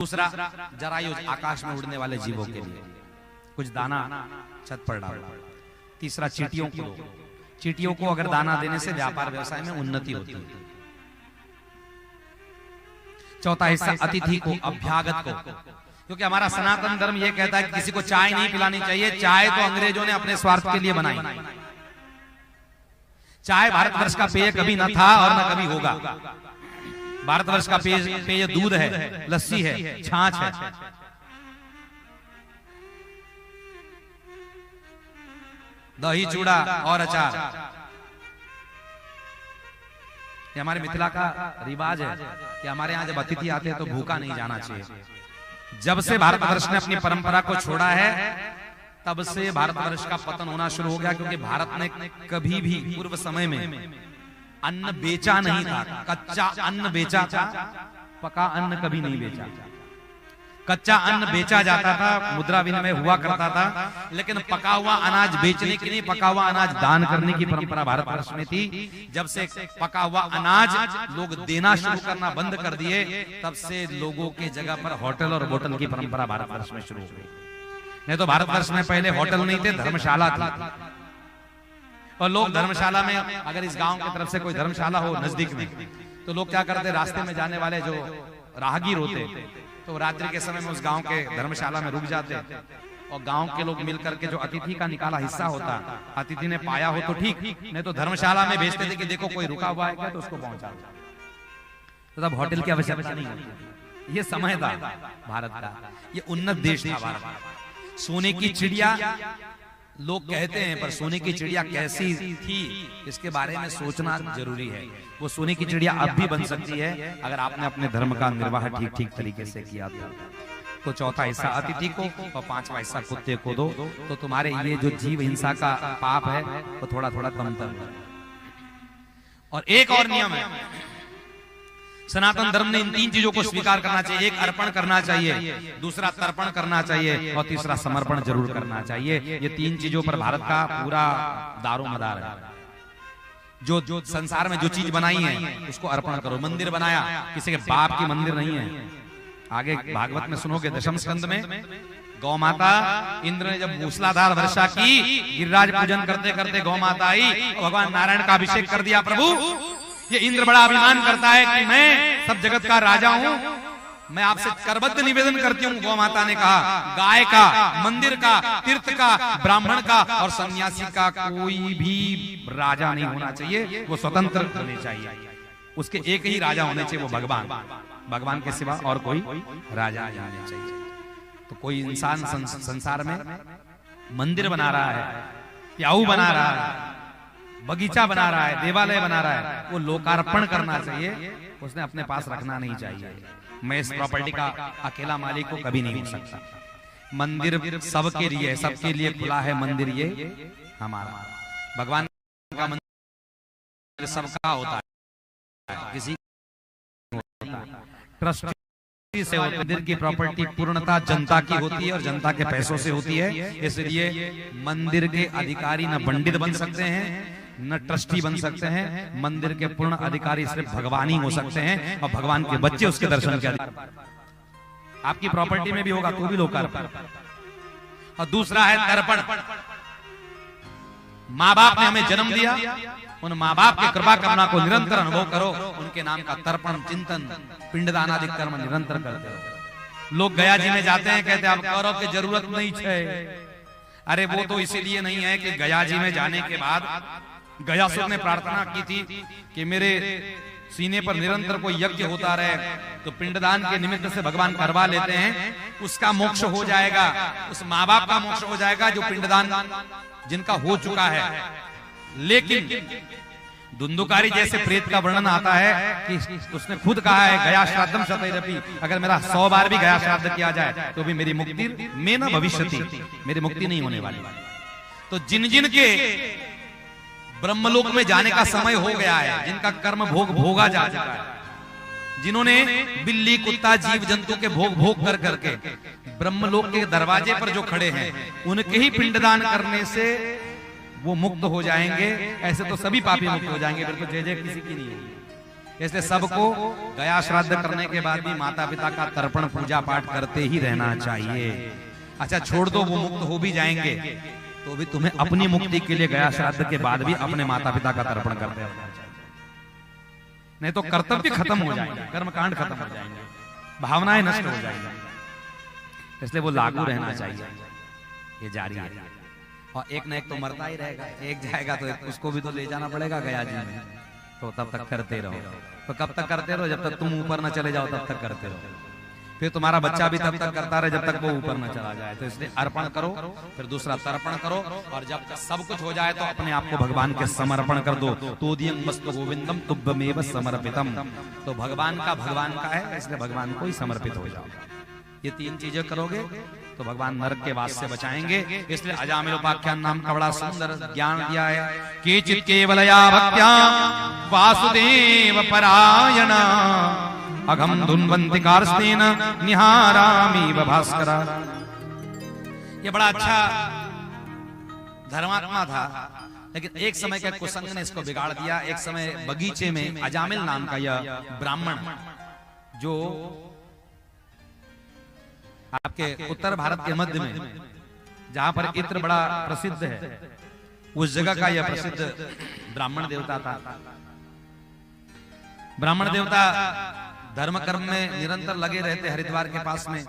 दूसरा जरायु, आकाश में उड़ने वाले जीवों के लिए कुछ दाना छत पर डालो। तीसरा चींटियों को दो। चींटियों को अगर दाना देने से व्यापार व्यवसाय में उन्नति होती है। चौथा हिस्सा अतिथि को, अभ्यागत को, क्योंकि हमारा सनातन धर्म यह कहता है कि किसी को चाय नहीं पिलानी चाहिए। चाय तो अंग्रेजों ने अपने स्वार्थ के लिए बनाई। चाय भारतवर्ष का पेय कभी न था और न कभी होगा। भारतवर्ष का पेय दूध है, लस्सी है, छाछ है। दही, चूड़ा और अचार। ये हमारे मिथिला का रिवाज है कि हमारे यहाँ जब अतिथि आते हैं तो भूखा नहीं जाना चाहिए। जब से भारतवर्ष ने अपनी परंपरा को छोड़ा है तब से भारतवर्ष का पतन होना शुरू हो गया, क्योंकि भारत ने कभी भी पूर्व समय में अन्न बेचा नहीं था। कच्चा अन्न बेचा था, पका अन्न कभी नहीं बेचा। कच्चा अन्न बेचा जाता था, मुद्रा विनिमय हुआ करता था, लेकिन पका हुआ अनाज बेचने की नहीं, पका हुआ अनाज दान करने की परंपरा भारतवर्ष में थी। जब से पका हुआ अनाज लोग देना शुरू करना बंद कर दिए, तब से लोगों के जगह पर होटल और बोतल की परंपरा भारतवर्ष में शुरू हो गई। नहीं तो भारतवर्ष में पहले होटल नहीं थे, धर्मशाला थी। और लोग धर्मशाला में, अगर इस गांव की तरफ से कोई धर्मशाला हो नजदीक में, तो लोग क्या करते, रास्ते में जाने वाले जो राहगीर होते तो रात्रि के समय में उस गांव के धर्मशाला में रुक जाते और गांव के लोग मिलकर के जो अतिथि का निकाला हिस्सा होता, अतिथि ने पाया हो तो ठीक, नहीं तो धर्मशाला में भेजते थे कि देखो कोई रुका हुआ है क्या, तो उसको पहुंचा दो। तो तब होटल की आवश्यकता नहीं होती। ये समय था भारत का, ये उन्नत देश था भारत। सोने की चिड़िया लोग कहते हैं, पर सोने की चिड़िया कैसी थी इसके बारे में सोचना जरूरी है। वो सोने की चिड़िया अब भी बन सकती है अगर आपने अपने धर्म का निर्वाह ठीक ठीक तरीके से किया था। तो चौथा हिस्सा अतिथि को और पांचवा हिस्सा कुत्ते को दो, तो तुम्हारे ये जो जीव हिंसा का पाप है वो थोड़ा थोड़ा कमतर है। और एक और नियम है, सनातन धर्म ने इन तीन चीजों को स्वीकार करना चाहिए। एक अर्पण करना चाहिए, दूसरा तर्पण करना चाहिए और तीसरा समर्पण जरूर करना चाहिए। ये तीन चीजों पर भारत का पूरा दारोमदार है। जो संसार में जो चीज बनाई है उसको अर्पण करो। मंदिर बनाया, किसी के बाप की मंदिर नहीं है। आगे भागवत में सुनोगे, दशम स्कंद में गौ माता, इंद्र ने जब मूसलाधार वर्षा की, गिरिराज पूजन करते करते गौ माता आई, भगवान नारायण का अभिषेक कर दिया। प्रभु, ये इंद्र बड़ा अभिमान करता है कि मैं सब जगत का राजा हूं, मैं आपसे करबद्ध निवेदन करती हूँ। गौ माता ने कहा, गाय का, मंदिर का, तीर्थ का, ब्राह्मण का और सन्यासी का कोई भी राजा नहीं होना चाहिए, वो स्वतंत्र होने चाहिए। उसके एक ही राजा होने चाहिए, वो भगवान। भगवान के सिवा और कोई राजा नहीं होना चाहिए। तो कोई इंसान संसार में मंदिर बना रहा है, प्याऊ बना रहा है, बगीचा बना रहा है, देवालय बना रहा है, वो लोकार्पण करना चाहिए, उसने अपने पास रखना नहीं चाहिए। मैं इस प्रॉपर्टी का अकेला मालिक को कभी नहीं हो सकता। मंदिर सबके लिए, सबके लिए खुला है मंदिर, ये हमारा। भगवान का मंदिर सबका होता है, किसी ट्रस्टी से होता है। मंदिर की प्रॉपर्टी पूर्णता जनता की होती है और जनता के पैसों से होती है। इसलिए मंदिर के अधिकारी न पंडित बन सकते हैं, न ट्रस्टी बन सकते हैं। मंदिर के पूर्ण अधिकारी सिर्फ भगवान ही हो सकते हैं और भगवान के बच्चे उसके दर्शन के अधिकारी। आपकी प्रॉपर्टी में भी होगा तो भी लोकार्पण। और दूसरा है तर्पण। माँ बाप ने हमें जन्म दिया, उन माँ बाप के कृपा करुणा को निरंतर अनुभव करो। उनके नाम का तर्पण, चिंतन, पिंडदान आदि कर्म निरंतर करते रहो। लोग गया जी में जाते हैं, कहते हैं अब करो की जरूरत नहीं है। अरे वो तो इसीलिए नहीं है कि गया जी में जाने के बाद गयासुर ने प्रार्थना की थी कि मेरे सीने पर निरंतर कोई यज्ञ होता रहे, तो पिंडदान के निमित्त से भगवान करवा लेते हैं, उसका मोक्ष हो जाएगा, उस माँ बाप का मोक्ष हो जाएगा जो पिंडदान जिनका हो चुका है। लेकिन धुंधुकारी जैसे प्रेत का वर्णन आता है कि उसने खुद कहा है, गया श्राद्धम शतैरपि, अगर मेरा 100 बार भी गया श्राद्ध किया जाए तो भी मेरी मुक्ति में न भविष्यति, मेरी मुक्ति नहीं होने वाली। तो जिन जिन के ब्रह्मलोक में जाने का समय हो गया है, जिनका कर्म भोग भोगा जा चुका है, जिन्होंने बिल्ली, कुत्ता, जीव जंतु के भोग भोग कर करके ब्रह्मलोक के दरवाजे पर जो खड़े हैं, उनके ही पिंडदान करने से वो मुक्त हो जाएंगे। ऐसे तो सभी पापी मुक्त हो जाएंगे, फिर तो जय जय किसी की नहीं है। इसलिए सबको गया श्राद्ध करने के बाद भी माता पिता का तर्पण पूजा पाठ करते ही रहना चाहिए। अच्छा छोड़ दो, वो मुक्त हो भी जाएंगे तो भी तुम्हें अपनी मुक्ति के लिए गया श्राद्ध के बाद भी अपने माता पिता का तर्पण करते रहना चाहिए। नहीं तो कर्तव्य खत्म हो जाएंगे, कर्मकांड खत्म हो जाएंगे, भावनाएं नष्ट हो जाएंगी। इसलिए वो लागू रहना चाहिए, ये जारी है। और एक न एक तो मरता ही रहेगा, एक जाएगा तो उसको भी तो ले जाना पड़ेगा गया जी में, तो तब तक करते रहो। तो कब तक करते रहो? जब तक तुम ऊपर न चले जाओ तब तक करते रहो। फिर तुम्हारा बच्चा भी तब तक करता रहे जब तक वो ऊपर न चला जाए। तो इसलिए अर्पण करो, फिर दूसरा तर्पण करो, और जब सब कुछ हो जाए तो अपने आप को भगवान के समर्पण कर दो। तोदियं वस्तु गोविंदम तुभ्यमेव समर्पितम। तो भगवान का है, इसलिए भगवान को ही समर्पित हो जाओ। ये तीन चीजें करोगे तो भगवान नरक के वास से बचाएंगे। इसलिए अजामिल उपाख्यान नाम का बड़ा सुंदर ज्ञान दिया है। केचित् केवलया भक्त्या वासुदेव परायण अघम धुन्वन्ति कार्स्तेन निहारामीव भास्करा। ये बड़ा अच्छा धर्मात्मा था, लेकिन एक समय के कुसंग ने इसको बिगाड़ दिया। एक समय बगीचे में अजामिल नाम का यह ब्राह्मण, जो आपके उत्तर भारत के मध्य में जहां पर इत्र बड़ा प्रसिद्ध है, उस जगह का यह प्रसिद्ध ब्राह्मण देवता था। ब्राह्मण देवता धर्म कर्म में निरंतर लगे रहते हरिद्वार के पास में।